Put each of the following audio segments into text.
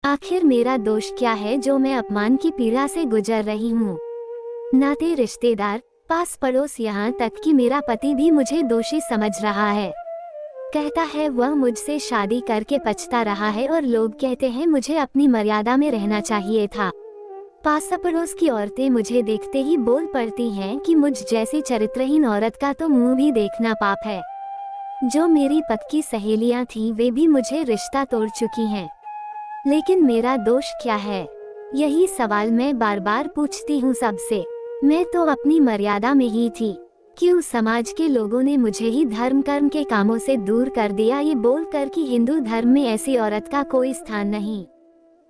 आखिर मेरा दोष क्या है जो मैं अपमान की पीड़ा से गुजर रही हूँ। नाते रिश्तेदार, पास पड़ोस, यहाँ तक कि मेरा पति भी मुझे दोषी समझ रहा है। कहता है वह मुझसे शादी करके पछता रहा है और लोग कहते हैं मुझे अपनी मर्यादा में रहना चाहिए था। पास पड़ोस की औरतें मुझे देखते ही बोल पड़ती हैं कि मुझ जैसी चरित्रहीन औरत का तो मुंह भी देखना पाप है। जो मेरी पक्की सहेलियां थीं वे भी मुझे रिश्ता तोड़ चुकी हैं। लेकिन मेरा दोष क्या है? यही सवाल मैं बार बार पूछती हूँ सबसे। मैं तो अपनी मर्यादा में ही थी। क्यों समाज के लोगों ने मुझे ही धर्म कर्म के कामों से दूर कर दिया, ये बोलकर कि हिंदू धर्म में ऐसी औरत का कोई स्थान नहीं।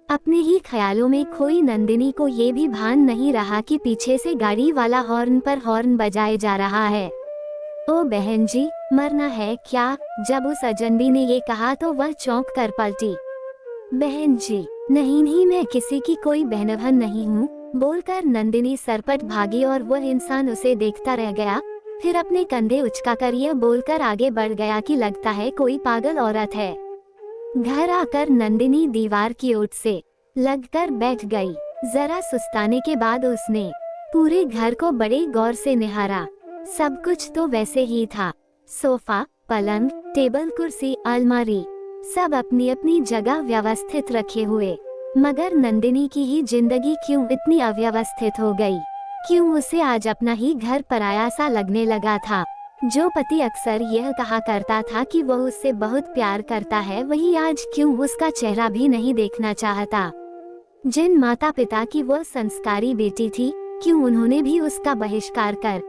अपने ही ख्यालों में खोई नंदिनी को ये भी भान नहीं रहा कि पीछे से गाड़ी वाला हॉर्न पर हॉर्न बजाए जा रहा है। ओ बहन जी, मरना है क्या? जब उस अजनबी ने ये कहा तो वह चौंक कर पलटी। बहन जी, नहीं मैं किसी की कोई बहनबहन नहीं हूँ, बोलकर नंदिनी सरपट भागी और वह इंसान उसे देखता रह गया। फिर अपने कंधे उचकाकर यह बोलकर आगे बढ़ गया कि लगता है कोई पागल औरत है। घर आकर नंदिनी दीवार की ओट से लगकर बैठ गई। जरा सुस्ताने के बाद उसने पूरे घर को बड़े गौर से निहारा। सब कुछ तो वैसे ही था। सोफा, पलंग, टेबल, कुर्सी, अलमारी, सब अपनी अपनी जगह व्यवस्थित रखे हुए। मगर नंदिनी की ही जिंदगी क्यों इतनी अव्यवस्थित हो गई? क्यों उसे आज अपना ही घर पराया सा लगने लगा था? जो पति अक्सर यह कहा करता था कि वह उससे बहुत प्यार करता है, वही आज क्यों उसका चेहरा भी नहीं देखना चाहता? जिन माता पिता की वह संस्कारी बेटी थी, क्यों उन्होंने भी उसका बहिष्कार कर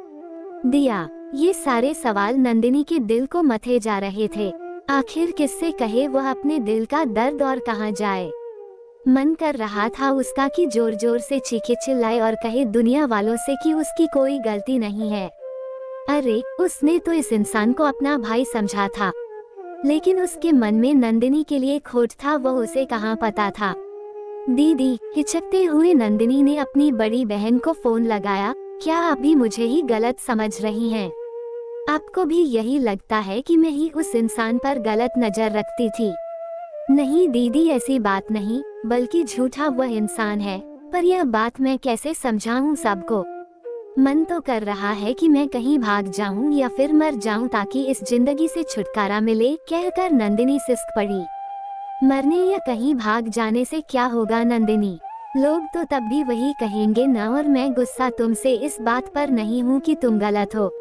दिया? ये सारे सवाल नंदिनी के दिल को मथे जा रहे थे। आखिर किससे कहे वह अपने दिल का दर्द और कहाँ जाए? मन कर रहा था उसका कि जोर जोर से चीखे चिल्लाए और कहे दुनिया वालों से कि उसकी कोई गलती नहीं है। अरे, उसने तो इस इंसान को अपना भाई समझा था, लेकिन उसके मन में नंदिनी के लिए खोट था, वह उसे कहाँ पता था। दीदी, हिचकते हुए नंदिनी ने अपनी बड़ी बहन को फोन लगाया। क्या आप भी मुझे ही गलत समझ रही हैं? आपको भी यही लगता है कि मैं ही उस इंसान पर गलत नजर रखती थी? नहीं दीदी, ऐसी बात नहीं, बल्कि झूठा वह इंसान है। पर यह बात मैं कैसे समझाऊं सबको? मन तो कर रहा है कि मैं कहीं भाग जाऊं या फिर मर जाऊं ताकि इस जिंदगी से छुटकारा मिले, कहकर नंदिनी सिसक पड़ी। मरने या कहीं भाग जाने से क्या होगा नंदिनी? लोग तो तब भी वही कहेंगे ना। और मैं गुस्सा तुमसे इस बात पर नहीं हूँ कि तुम गलत हो।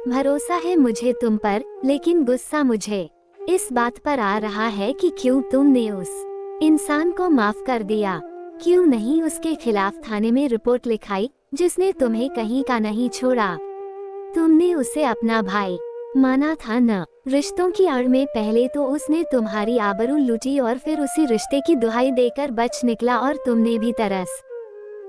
भरोसा है मुझे तुम पर, लेकिन गुस्सा मुझे इस बात पर आ रहा है कि क्यों तुमने उस इंसान को माफ कर दिया? क्यों नहीं उसके खिलाफ थाने में रिपोर्ट लिखाई, जिसने तुम्हें कहीं का नहीं छोड़ा? तुमने उसे अपना भाई माना था न? रिश्तों की आड़ में पहले तो उसने तुम्हारी आबरू लूटी और फिर उसी रिश्ते की दुहाई देकर बच निकला और तुमने भी तरस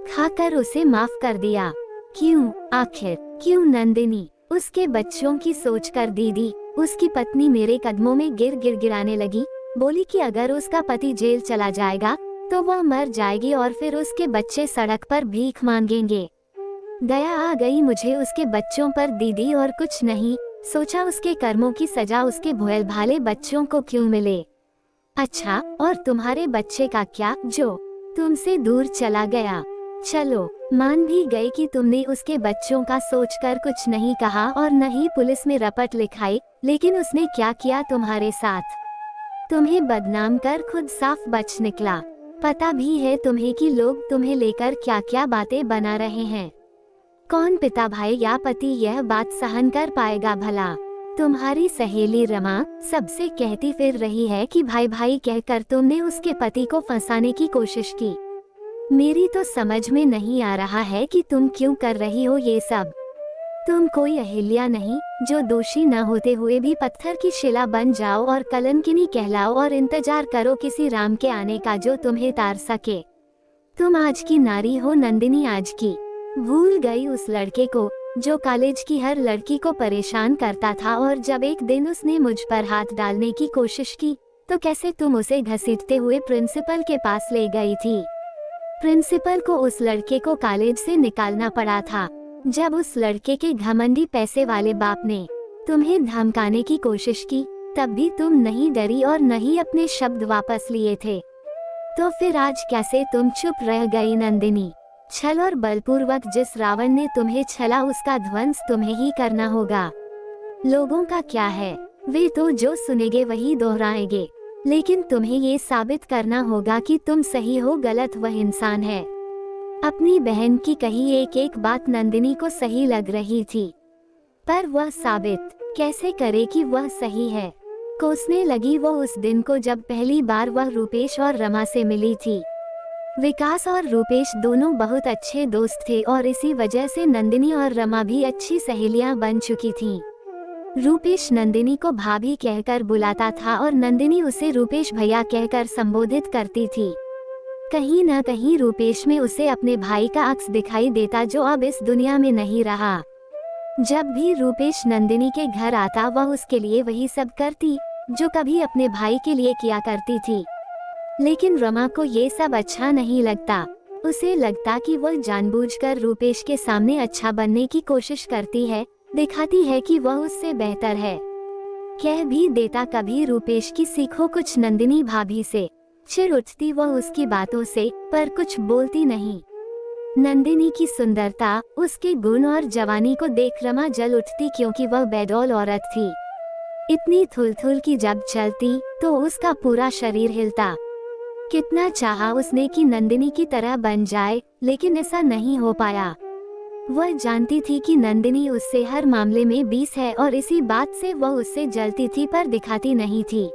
खाकर उसे माफ कर दिया। क्यों? आखिर क्यों नंदिनी? उसके बच्चों की सोचकर दीदी, उसकी पत्नी मेरे कदमों में गिराने लगी। बोली कि अगर उसका पति जेल चला जाएगा तो वह मर जाएगी और फिर उसके बच्चे सड़क पर भीख मांगेंगे। दया आ गई मुझे उसके बच्चों पर दीदी, और कुछ नहीं। सोचा उसके कर्मों की सजा उसके भोले भाले बच्चों को क्यों मिले। अच्छा, और तुम्हारे बच्चे का क्या, जो तुमसे दूर चला गया? चलो, मान भी गए कि तुमने उसके बच्चों का सोचकर कुछ नहीं कहा और न ही पुलिस में रपट लिखाई, लेकिन उसने क्या किया तुम्हारे साथ? तुम्हें बदनाम कर खुद साफ बच निकला। पता भी है तुम्हें कि लोग तुम्हें लेकर क्या क्या बातें बना रहे हैं। कौन पिता, भाई या पति यह बात सहन कर पाएगा भला? तुम्हारी सहेली रमा सबसे कहती फिर रही है कि भाई भाई कहकर तुमने उसके पति को फंसाने की कोशिश की। मेरी तो समझ में नहीं आ रहा है कि तुम क्यों कर रही हो ये सब। तुम कोई अहिल्या नहीं जो दोषी न होते हुए भी पत्थर की शिला बन जाओ और कलंकिनी कहलाओ और इंतजार करो किसी राम के आने का जो तुम्हें तार सके। तुम आज की नारी हो नंदिनी, आज की। भूल गई उस लड़के को जो कॉलेज की हर लड़की को परेशान करता था, और जब एक दिन उसने मुझ पर हाथ डालने की कोशिश की तो कैसे तुम उसे घसीटते हुए प्रिंसिपल के पास ले गई थी। प्रिंसिपल को उस लड़के को कॉलेज से निकालना पड़ा था। जब उस लड़के के घमंडी पैसे वाले बाप ने तुम्हें धमकाने की कोशिश की, तब भी तुम नहीं डरी और न ही अपने शब्द वापस लिए थे। तो फिर आज कैसे तुम चुप रह गई नंदिनी? छल और बलपूर्वक जिस रावण ने तुम्हें छला उसका ध्वंस तुम्हें ही करना होगा। लोगों का क्या है, वे तो जो सुनेंगे वही दोहराएंगे, लेकिन तुम्हें ये साबित करना होगा कि तुम सही हो, गलत वह इंसान है। अपनी बहन की कही एक एक बात नंदिनी को सही लग रही थी, पर वह साबित कैसे करे कि वह सही है। कोसने लगी वो उस दिन को जब पहली बार वह रूपेश और रमा से मिली थी। विकास और रूपेश दोनों बहुत अच्छे दोस्त थे और इसी वजह से नंदिनी और रमा भी अच्छी सहेलियां बन चुकी थीं। रूपेश नंदिनी को भाभी कहकर बुलाता था और नंदिनी उसे रूपेश भैया कहकर संबोधित करती थी। कहीं न कहीं रूपेश में उसे अपने भाई का अक्स दिखाई देता जो अब इस दुनिया में नहीं रहा। जब भी रूपेश नंदिनी के घर आता वह उसके लिए वही सब करती जो कभी अपने भाई के लिए किया करती थी। लेकिन रमा को ये सब अच्छा नहीं लगता। उसे लगता कि वह जानबूझकर रूपेश के सामने अच्छा बनने की कोशिश करती है, दिखाती है कि वह उससे बेहतर है। कह भी देता कभी रूपेश की सीखो कुछ नंदिनी भाभी से। चिढ़ उठती वह उसकी बातों से, पर कुछ बोलती नहीं। नंदिनी की सुंदरता, उसके गुण और जवानी को देख रमा जल उठती क्योंकि वह बेडौल औरत थी। इतनी थुल की जब चलती तो उसका पूरा शरीर हिलता। कितना चाहा उसने कि नंदिनी की तरह बन जाए, लेकिन ऐसा नहीं हो पाया। वह जानती थी कि नंदिनी उससे हर मामले में 20 है और इसी बात से वह उससे जलती थी पर दिखाती नहीं थी।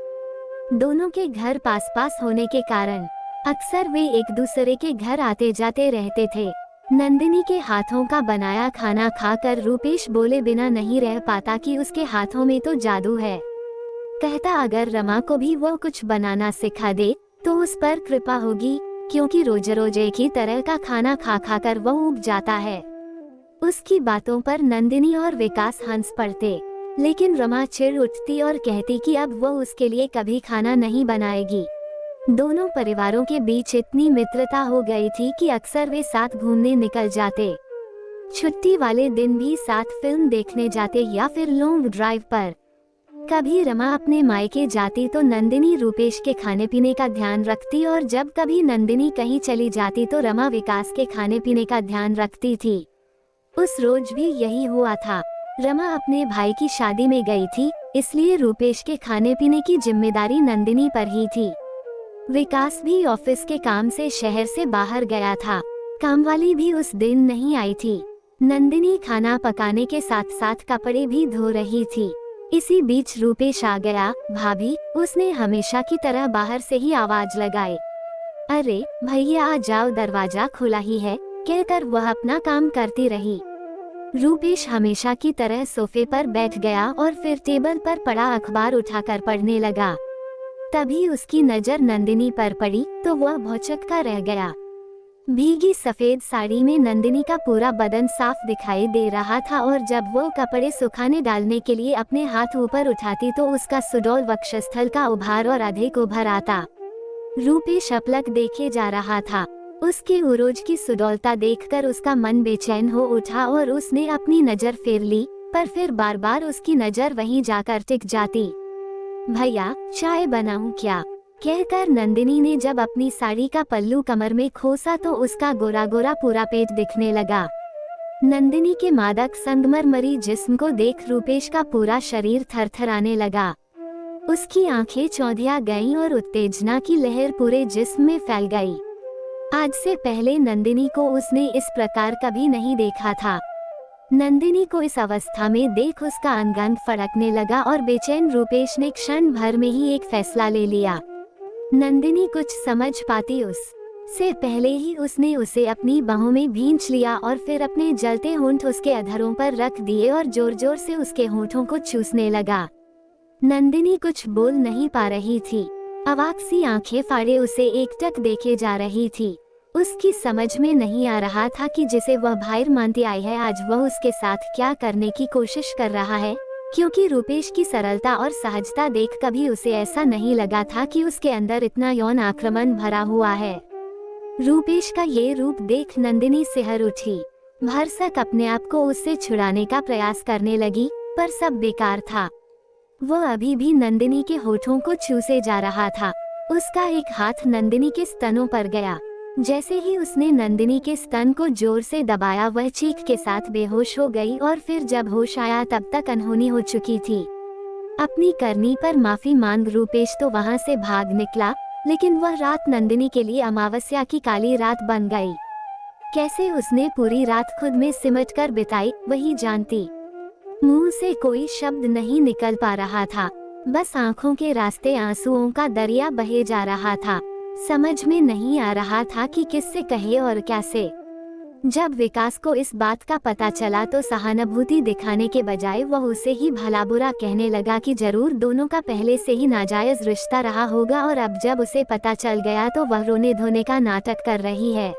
दोनों के घर पास होने के कारण अक्सर वे एक दूसरे के घर आते जाते रहते थे। नंदिनी के हाथों का बनाया खाना खाकर रूपेश बोले बिना नहीं रह पाता कि उसके हाथों में तो जादू है। कहता अगर रमा को भी वो कुछ बनाना सिखा दे तो उस पर कृपा होगी, क्योंकि रोज रोज एक ही तरह का खाना खा खाकर वह ऊब जाता है। उसकी बातों पर नंदिनी और विकास हंस पड़ते, लेकिन रमा चिढ़ उठती और कहती कि अब वो उसके लिए कभी खाना नहीं बनाएगी। दोनों परिवारों के बीच इतनी मित्रता हो गई थी कि अक्सर वे साथ घूमने निकल जाते। छुट्टी वाले दिन भी साथ फिल्म देखने जाते या फिर लॉन्ग ड्राइव पर। कभी रमा अपने मायके जाती तो नंदिनी रूपेश के खाने पीने का ध्यान रखती और जब कभी नंदिनी कहीं चली जाती तो रमा विकास के खाने पीने का ध्यान रखती थी। उस रोज भी यही हुआ था। रमा अपने भाई की शादी में गई थी, इसलिए रूपेश के खाने पीने की जिम्मेदारी नंदिनी पर ही थी। विकास भी ऑफिस के काम से शहर से बाहर गया था। कामवाली भी उस दिन नहीं आई थी। नंदिनी खाना पकाने के साथ साथ कपड़े भी धो रही थी। इसी बीच रूपेश आ गया। भाभी, उसने हमेशा की तरह बाहर से ही आवाज लगाई। अरे भैया आ जाओ, दरवाजा खुला ही है, कहकर वह अपना काम करती रही। रूपेश हमेशा की तरह सोफे पर बैठ गया और फिर टेबल पर पड़ा अखबार उठाकर पढ़ने लगा। तभी उसकी नजर नंदिनी पर पड़ी तो वह भौचक्का रह गया। भीगी सफेद साड़ी में नंदिनी का पूरा बदन साफ दिखाई दे रहा था और जब वो कपड़े सुखाने डालने के लिए अपने हाथ ऊपर उठाती तो उसका सुडौल वक्षस्थल का उभार और अधिक उभर आता। रूपेश अपलक देखे जा रहा था। उसके उरोज की सुडौलता देखकर उसका मन बेचैन हो उठा और उसने अपनी नजर फेर ली, पर फिर बार बार उसकी नजर वहीं जाकर टिक जाती। भैया, चाय बनाऊं क्या? कहकर नंदिनी ने जब अपनी साड़ी का पल्लू कमर में खोसा तो उसका गोरा गोरा पूरा पेट दिखने लगा। नंदिनी के मादक संगमरमरी जिस्म को देख रूपेश का पूरा शरीर थरथराने लगा। उसकी आंखें चौंधिया गईं और उत्तेजना की लहर पूरे जिस्म में फैल गई। आज से पहले नंदिनी को उसने इस प्रकार कभी नहीं देखा था। नंदिनी को इस अवस्था में देख उसका अंग फड़कने लगा और बेचैन रूपेश ने क्षण भर में ही एक फैसला ले लिया। नंदिनी कुछ समझ पाती उससे पहले ही उसने उसे अपनी बाहों में भींच लिया और फिर अपने जलते होंठ उसके अधरों पर रख दिए और जोर जोर से उसके होंठों को चूसने लगा। नंदिनी कुछ बोल नहीं पा रही थी। अवाक सी आंखें फाड़े उसे एकटक देखे जा रही थी। उसकी समझ में नहीं आ रहा था कि जिसे वह बाहर मानती आई है आज वह उसके साथ क्या करने की कोशिश कर रहा है, क्योंकि रूपेश की सरलता और सहजता देख कभी उसे ऐसा नहीं लगा था कि उसके अंदर इतना यौन आक्रमण भरा हुआ है। रूपेश का ये रूप देख नंदिनी सिहर उठी। भरसक अपने आप को उससे छुड़ाने का प्रयास करने लगी, पर सब बेकार था। वह अभी भी नंदिनी के होठों को चूसे जा रहा था। उसका एक हाथ नंदिनी के स्तनों पर गया। जैसे ही उसने नंदिनी के स्तन को जोर से दबाया, वह चीख के साथ बेहोश हो गई और फिर जब होश आया तब तक अनहोनी हो चुकी थी। अपनी करनी पर माफी मांग रूपेश तो वहां से भाग निकला, लेकिन वह रात नंदिनी के लिए अमावस्या की काली रात बन गई। कैसे उसने पूरी रात खुद में सिमट कर बिताई वही जानती। मुंह से कोई शब्द नहीं निकल पा रहा था, बस आंखों के रास्ते आंसुओं का दरिया बहे जा रहा था। समझ में नहीं आ रहा था कि किससे कहे और कैसे। जब विकास को इस बात का पता चला तो सहानुभूति दिखाने के बजाय वह उसे ही भला बुरा कहने लगा कि जरूर दोनों का पहले से ही नाजायज रिश्ता रहा होगा और अब जब उसे पता चल गया तो वह रोने धोने का नाटक कर रही है।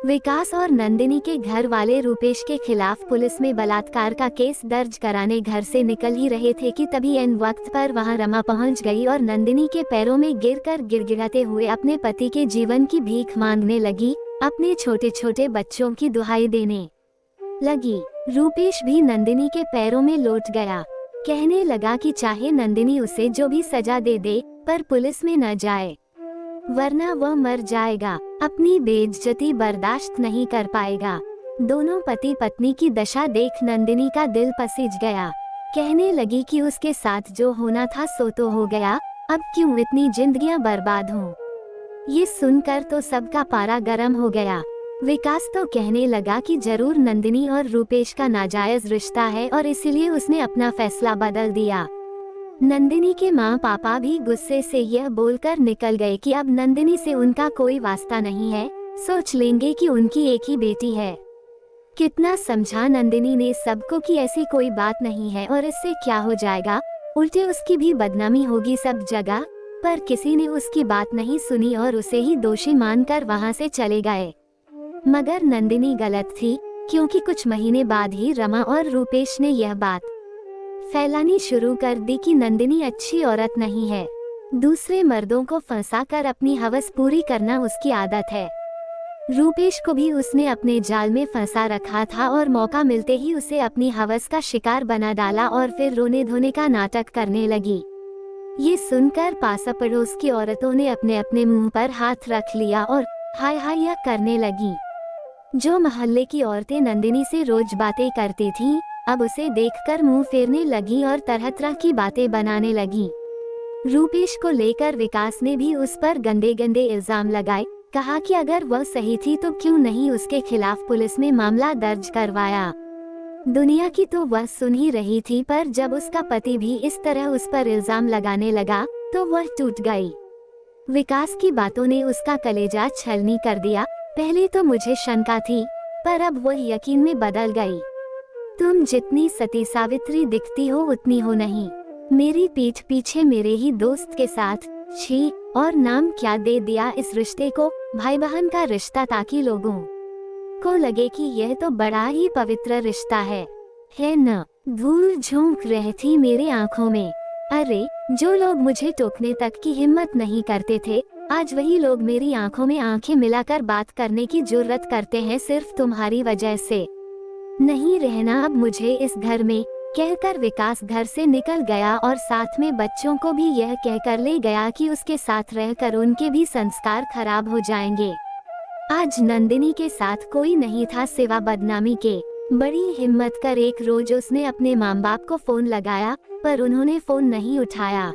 विकास और नंदिनी के घर वाले रूपेश के खिलाफ पुलिस में बलात्कार का केस दर्ज कराने घर से निकल ही रहे थे कि तभी एन वक्त पर वहां रमा पहुंच गई और नंदिनी के पैरों में गिरकर गिड़गिड़ाते हुए अपने पति के जीवन की भीख मांगने लगी, अपने छोटे छोटे बच्चों की दुहाई देने लगी। रूपेश भी नंदिनी के पैरों में लौट गया, कहने लगा कि चाहे नंदिनी उसे जो भी सजा दे दे पर पुलिस में न जाए, वरना वह मर जाएगा, अपनी बेइज्जती बर्दाश्त नहीं कर पाएगा। दोनों पति पत्नी की दशा देख नंदिनी का दिल पसीज गया। कहने लगी कि उसके साथ जो होना था सो तो हो गया, अब क्यों इतनी जिंदगियां बर्बाद हों। ये सुनकर तो सबका पारा गर्म हो गया। विकास तो कहने लगा कि जरूर नंदिनी और रूपेश का नाजायज रिश्ता है और इसीलिए उसने अपना फैसला बदल दिया। नंदिनी के माँ पापा भी गुस्से से यह बोलकर निकल गए कि अब नंदिनी से उनका कोई वास्ता नहीं है, सोच लेंगे कि उनकी एक ही बेटी है। कितना समझा नंदिनी ने सबको कि ऐसी कोई बात नहीं है और इससे क्या हो जाएगा, उल्टे उसकी भी बदनामी होगी सब जगह, पर किसी ने उसकी बात नहीं सुनी और उसे ही दोषी मानकर वहां से चले गए। मगर नंदिनी गलत थी, क्योंकि कुछ महीने बाद ही रमा और रूपेश ने यह बात फैलानी शुरू कर दी कि नंदिनी अच्छी औरत नहीं है, दूसरे मर्दों को फंसाकर अपनी हवस पूरी करना उसकी आदत है। रूपेश को भी उसने अपने जाल में फंसा रखा था और मौका मिलते ही उसे अपनी हवस का शिकार बना डाला और फिर रोने धोने का नाटक करने लगी। ये सुनकर पास पड़ोस की औरतों ने अपने अपने मुंह पर हाथ रख लिया और हाय हाय या करने लगी। जो मोहल्ले की औरतें नंदिनी से रोज बातें करती थीं, अब उसे देखकर मुंह फेरने लगी और तरह तरह की बातें बनाने लगी। रूपेश को लेकर विकास ने भी उस पर गंदे गंदे इल्जाम लगाए, कहा कि अगर वह सही थी तो क्यों नहीं उसके खिलाफ पुलिस में मामला दर्ज करवाया। दुनिया की तो वह सुन ही रही थी, पर जब उसका पति भी इस तरह उस पर इल्जाम लगाने लगा तो वह टूट गई। विकास की बातों ने उसका कलेजा छलनी कर दिया। पहले तो मुझे शंका थी, पर अब वह यकीन में बदल गई। तुम जितनी सती सावित्री दिखती हो उतनी हो नहीं। मेरी पीठ पीछे मेरे ही दोस्त के साथ छी, और नाम क्या दे दिया इस रिश्ते को, भाई बहन का रिश्ता, ताकि लोगों को लगे कि यह तो बड़ा ही पवित्र रिश्ता है न। धूल झोंक रही थी मेरी आंखों में। अरे, जो लोग मुझे टोकने तक की हिम्मत नहीं करते थे, आज वही लोग मेरी आंखों में आंखें मिलाकर बात करने की जुर्रत करते हैं सिर्फ तुम्हारी वजह से। नहीं रहना अब मुझे इस घर में, कहकर विकास घर से निकल गया और साथ में बच्चों को भी यह कहकर ले गया कि उसके साथ रहकर उनके भी संस्कार खराब हो जाएंगे। आज नंदिनी के साथ कोई नहीं था सिवा बदनामी के। बड़ी हिम्मत कर एक रोज उसने अपने माँ बाप को फोन लगाया, पर उन्होंने फोन नहीं उठाया।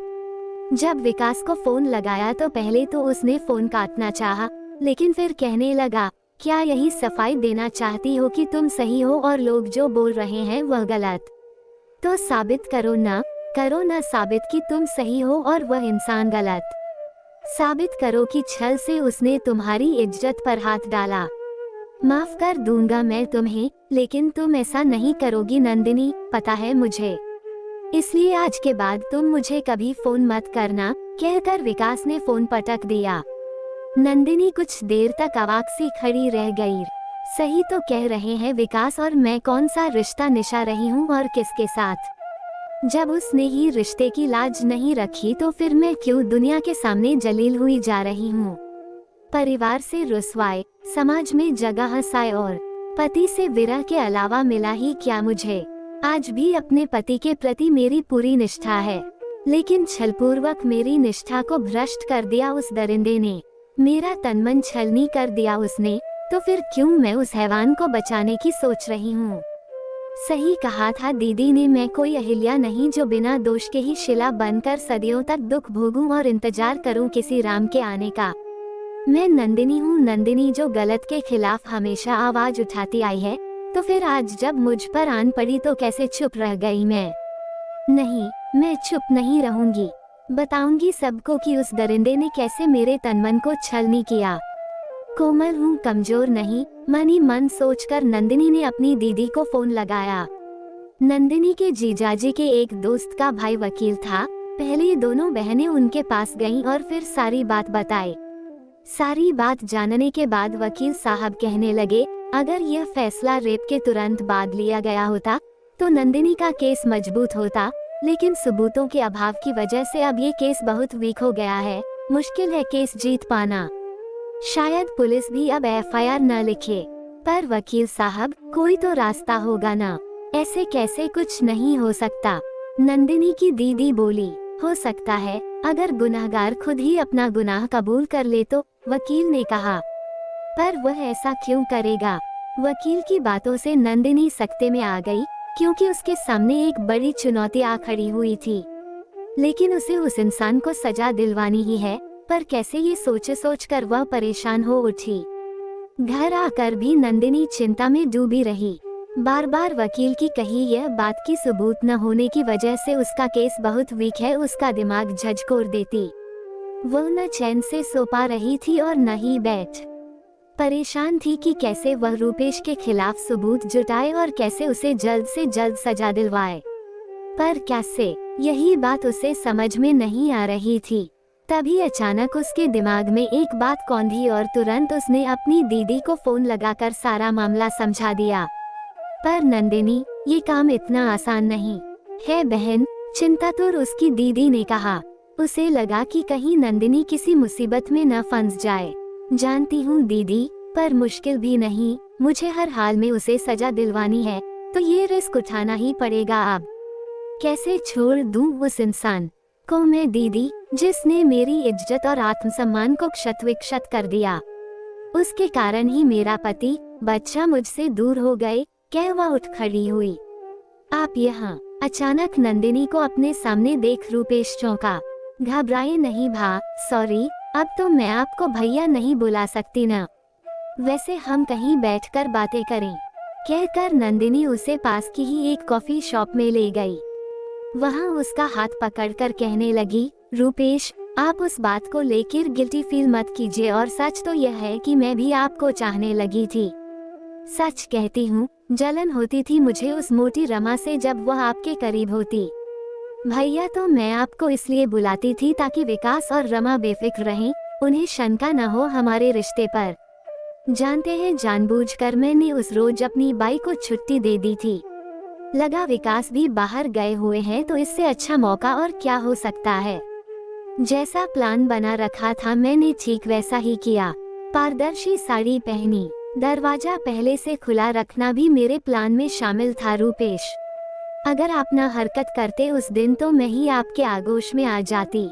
जब विकास को फोन लगाया तो पहले तो उसने फोन काटना चाहा, लेकिन फिर कहने लगा, क्या यही सफाई देना चाहती हो कि तुम सही हो और लोग जो बोल रहे हैं वह गलत? तो साबित करो ना साबित कि तुम सही हो और वह इंसान गलत। साबित करो कि छल से उसने तुम्हारी इज्जत पर हाथ डाला। माफ कर दूंगा मैं तुम्हें, लेकिन तुम ऐसा नहीं करोगी नंदिनी, पता है मुझे। इसलिए आज के बाद तुम मुझे कभी फोन मत करना, कहकर विकास ने फोन पटक दिया। नंदिनी कुछ देर तक अवाक सी खड़ी रह गई। सही तो कह रहे हैं विकास, और मैं कौन सा रिश्ता निशा रही हूँ और किसके साथ? जब उसने ही रिश्ते की लाज नहीं रखी तो फिर मैं क्यों दुनिया के सामने जलील हुई जा रही हूँ? परिवार से रुसवाई, समाज में जगह हंसाए और पति से विरह के अलावा मिला ही क्या मुझे? आज भी अपने पति के प्रति मेरी पूरी निष्ठा है। लेकिन छलपूर्वक मेरी निष्ठा को भ्रष्ट कर दिया उस दरिंदे ने। मेरा तन मन छलनी कर दिया उसने, तो फिर क्यों मैं उस हैवान को बचाने की सोच रही हूँ। सही कहा था दीदी ने, मैं कोई अहिल्या नहीं जो बिना दोष के ही शिला बनकर सदियों तक दुख भोगूं और इंतजार करूं किसी राम के आने का। मैं नंदिनी हूँ, नंदिनी जो गलत के खिलाफ हमेशा आवाज उठाती आई है। तो फिर आज जब मुझ पर आन पड़ी तो कैसे चुप रह गई मैं? नहीं, मैं चुप नहीं रहूंगी। बताऊंगी सबको कि उस दरिंदे ने कैसे मेरे तन मन को छलनी किया। कोमल हूँ, कमजोर नहीं, मन ही मन सोचकर नंदिनी ने अपनी दीदी को फोन लगाया। नंदिनी के जीजाजी के एक दोस्त का भाई वकील था। पहले दोनों बहनें उनके पास गईं और फिर सारी बात बताई। सारी बात जानने के बाद वकील साहब कहने लगे, अगर यह फैसला रेप के तुरंत बाद लिया गया होता तो नंदिनी का केस मजबूत होता, लेकिन सबूतों के अभाव की वजह से अब ये केस बहुत वीक हो गया है। मुश्किल है केस जीत पाना। शायद पुलिस भी अब एफआईआर न लिखे। पर वकील साहब, कोई तो रास्ता होगा ना? ऐसे कैसे कुछ नहीं हो सकता? नंदिनी की दीदी बोली, हो सकता है अगर गुनहगार खुद ही अपना गुनाह कबूल कर ले तो, वकील ने कहा। पर वह ऐसा क्यों करेगा? वकील की बातों से नंदिनी सकते में आ गई, क्योंकि उसके सामने एक बड़ी चुनौती आ खड़ी हुई थी। लेकिन उसे उस इंसान को सजा दिलवानी ही है, पर कैसे ये सोच कर वह परेशान हो उठी। घर आकर भी नंदिनी चिंता में डूबी रही। बार बार वकील की कही यह बात की सबूत न होने की वजह से उसका केस बहुत वीक है उसका दिमाग झंझोर देती। वह न चैन से सो पा रही थी और न ही बैठ परेशान थी कि कैसे वह रूपेश के खिलाफ सबूत जुटाए और कैसे उसे जल्द से जल्द सजा दिलवाए। पर कैसे, यही बात उसे समझ में नहीं आ रही थी। तभी अचानक उसके दिमाग में एक बात कौंधी और तुरंत उसने अपनी दीदी को फोन लगाकर सारा मामला समझा दिया। पर नंदिनी, ये काम इतना आसान नहीं है बहन, चिंतातुर उसकी दीदी ने कहा। उसे लगा कि कहीं नंदिनी किसी मुसीबत में न फंस जाए। जानती हूँ दीदी, पर मुश्किल भी नहीं, मुझे हर हाल में उसे सजा दिलवानी है, तो ये रिस्क उठाना ही पड़ेगा। अब कैसे छोड़ दूँ उस इंसान को मैं दीदी, जिसने मेरी इज्जत और आत्मसम्मान को क्षत विक्षत कर दिया। उसके कारण ही मेरा पति, बच्चा मुझसे दूर हो गए। कह वह उठ खड़ी हुई। आप यहाँ? अचानक नंदिनी को अपने सामने देख रूपेश चौंका। घबराए नहीं भा, सॉरी, अब तो मैं आपको भैया नहीं बुला सकती ना। वैसे हम कहीं बैठकर बातें करें, कहकर नंदिनी उसे पास की ही एक कॉफी शॉप में ले गई। वहाँ उसका हाथ पकड़कर कहने लगी, रूपेश, आप उस बात को लेकर गिल्टी फील मत कीजिए, और सच तो यह है कि मैं भी आपको चाहने लगी थी। सच कहती हूँ, जलन होती थी मुझे उस मोटी रमा से जब वह आपके करीब होती। भैया तो मैं आपको इसलिए बुलाती थी ताकि विकास और रमा बेफिक्र रहें, उन्हें शंका न हो हमारे रिश्ते पर। जानते हैं जानबूझकर मैंने उस रोज अपनी बाई को छुट्टी दे दी थी। लगा विकास भी बाहर गए हुए हैं तो इससे अच्छा मौका और क्या हो सकता है। जैसा प्लान बना रखा था मैंने ठीक वैसा ही किया। पारदर्शी साड़ी पहनी, दरवाजा पहले से खुला रखना भी मेरे प्लान में शामिल था। रूपेश, अगर आप न हरकत करते उस दिन तो मैं ही आपके आगोश में आ जाती।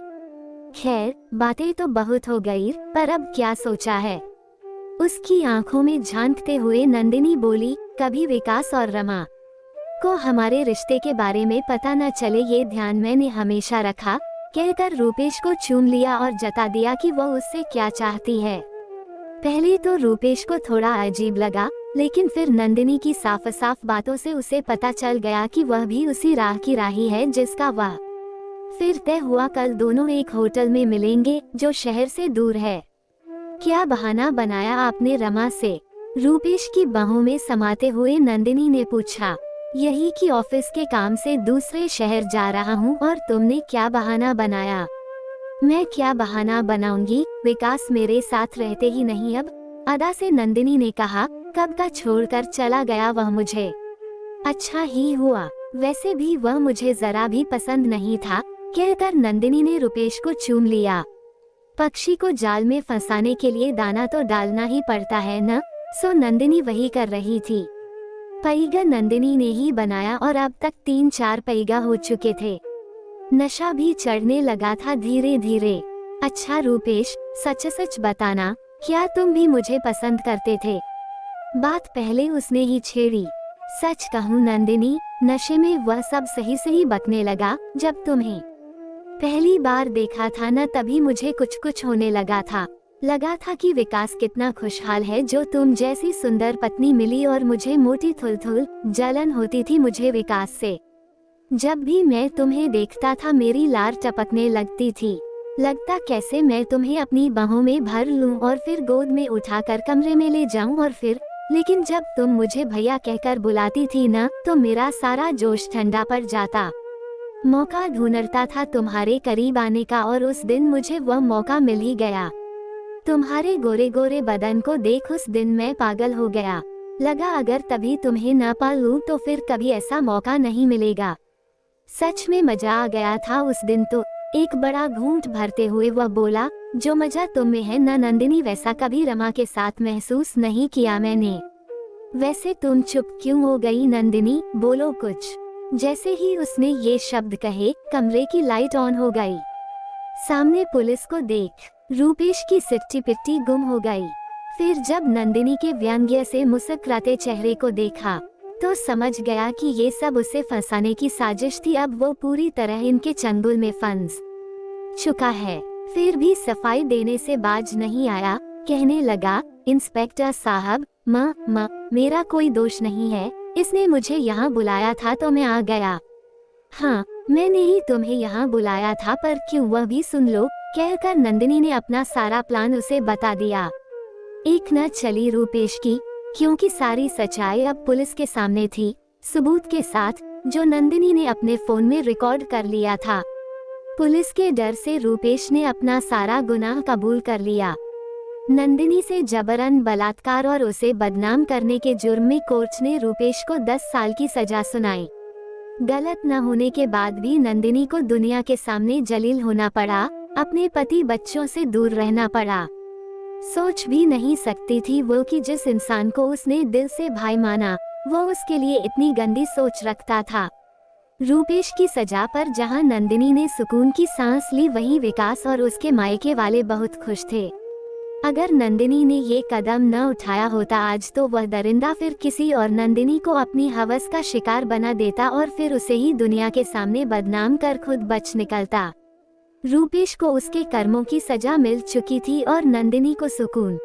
खैर, बातें तो बहुत हो गई, पर अब क्या सोचा है? उसकी आंखों में झांकते हुए नंदिनी बोली, कभी विकास और रमा को हमारे रिश्ते के बारे में पता न चले ये ध्यान मैंने हमेशा रखा। कहकर रूपेश को चूम लिया और जता दिया कि वह उससे क्या चाहती है। पहले तो रूपेश को थोड़ा अजीब लगा, लेकिन फिर नंदिनी की साफ साफ बातों से उसे पता चल गया कि वह भी उसी राह की राही है जिसका वह। फिर तय हुआ कल दोनों एक होटल में मिलेंगे जो शहर से दूर है। क्या बहाना बनाया आपने रमा से? रूपेश की बाहों में समाते हुए नंदिनी ने पूछा। यही कि ऑफिस के काम से दूसरे शहर जा रहा हूँ। और तुमने क्या बहाना बनाया? मैं क्या बहाना बनाऊंगी, विकास मेरे साथ रहते ही नहीं अब, अदा से नंदिनी ने कहा। कब का छोड़कर चला गया वह मुझे। अच्छा ही हुआ, वैसे भी वह मुझे जरा भी पसंद नहीं था। कहकर नंदिनी ने रूपेश को चूम लिया। पक्षी को जाल में फंसाने के लिए दाना तो डालना ही पड़ता है न, सो नंदिनी वही कर रही थी। पैगा नंदिनी ने ही बनाया और अब तक 3-4 पैगा हो चुके थे। नशा भी चढ़ने लगा था धीरे धीरे। अच्छा रूपेश, सच सच बताना, क्या तुम भी मुझे पसंद करते थे? बात पहले उसने ही छेड़ी। सच कहूँ नंदिनी, नशे में वह सब सही सही बकने लगा। जब तुम्हें पहली बार देखा था न, तभी मुझे कुछ कुछ होने लगा था कि विकास कितना खुशहाल है जो तुम जैसी सुंदर पत्नी मिली, और मुझे मोटी थुल जलन होती थी मुझे विकास से। जब भी मैं तुम्हें देखता था मेरी लार टपकने लगती थी। लगता कैसे मैं तुम्हें अपनी बाहों में भर लूं और फिर गोद में उठाकर कमरे में ले जाऊं, और फिर लेकिन जब तुम मुझे भैया कहकर बुलाती थी ना, तो मेरा सारा जोश ठंडा पड़ जाता। मौका ढूंढता था तुम्हारे करीब आने का, और उस दिन मुझे वह मौका मिल ही गया। तुम्हारे गोरे गोरे बदन को देख उस दिन मैं पागल हो गया। लगा अगर तभी तुम्हें ना पा लूं तो फिर कभी ऐसा मौका नहीं मिलेगा। सच में मजा आ गया था उस दिन तो। एक बड़ा घूंट भरते हुए वह बोला, जो मजा तुम में है ना नंदिनी, वैसा कभी रमा के साथ महसूस नहीं किया मैंने। वैसे तुम चुप क्यों हो गई नंदिनी, बोलो कुछ। जैसे ही उसने ये शब्द कहे, कमरे की लाइट ऑन हो गई। सामने पुलिस को देख रूपेश की सिट्टी पिट्टी गुम हो गई। फिर जब नंदिनी के व्यंग्य से मुस्कुराते चेहरे को देखा तो समझ गया कि ये सब उसे फंसाने की साजिश थी। अब वो पूरी तरह इनके चंगुल में फंस चुका है। फिर भी सफाई देने से बाज नहीं आया। कहने लगा, इंस्पेक्टर साहब, मेरा कोई दोष नहीं है। इसने मुझे यहाँ बुलाया था तो मैं आ गया। हाँ, मैंने ही तुम्हें यहाँ बुलाया था, पर क्यों, वह भी सुन लो। कहकर नंदिनी ने अपना सारा प्लान उसे बता दिया। एक न चली रूपेश की, क्योंकि सारी सच्चाई अब पुलिस के सामने थी, सबूत के साथ, जो नंदिनी ने अपने फोन में रिकॉर्ड कर लिया था। पुलिस के डर से रूपेश ने अपना सारा गुनाह कबूल कर लिया। नंदिनी से जबरन बलात्कार और उसे बदनाम करने के जुर्म में कोर्ट ने रूपेश को 10 साल की सजा सुनाई। गलत न होने के बाद भी नंदिनी को दुनिया के सामने जलील होना पड़ा, अपने पति बच्चों से दूर रहना पड़ा। सोच भी नहीं सकती थी वो कि जिस इंसान को उसने दिल से भाई माना, वो उसके लिए इतनी गंदी सोच रखता था। रूपेश की सजा पर जहां नंदिनी ने सुकून की सांस ली, वहीं विकास और उसके मायके वाले बहुत खुश थे। अगर नंदिनी ने ये कदम न उठाया होता आज, तो वह दरिंदा फिर किसी और नंदिनी को अपनी हवस का शिकार बना देता और फिर उसे ही दुनिया के सामने बदनाम कर खुद बच निकलता। रूपेश को उसके कर्मों की सजा मिल चुकी थी और नंदिनी को सुकून।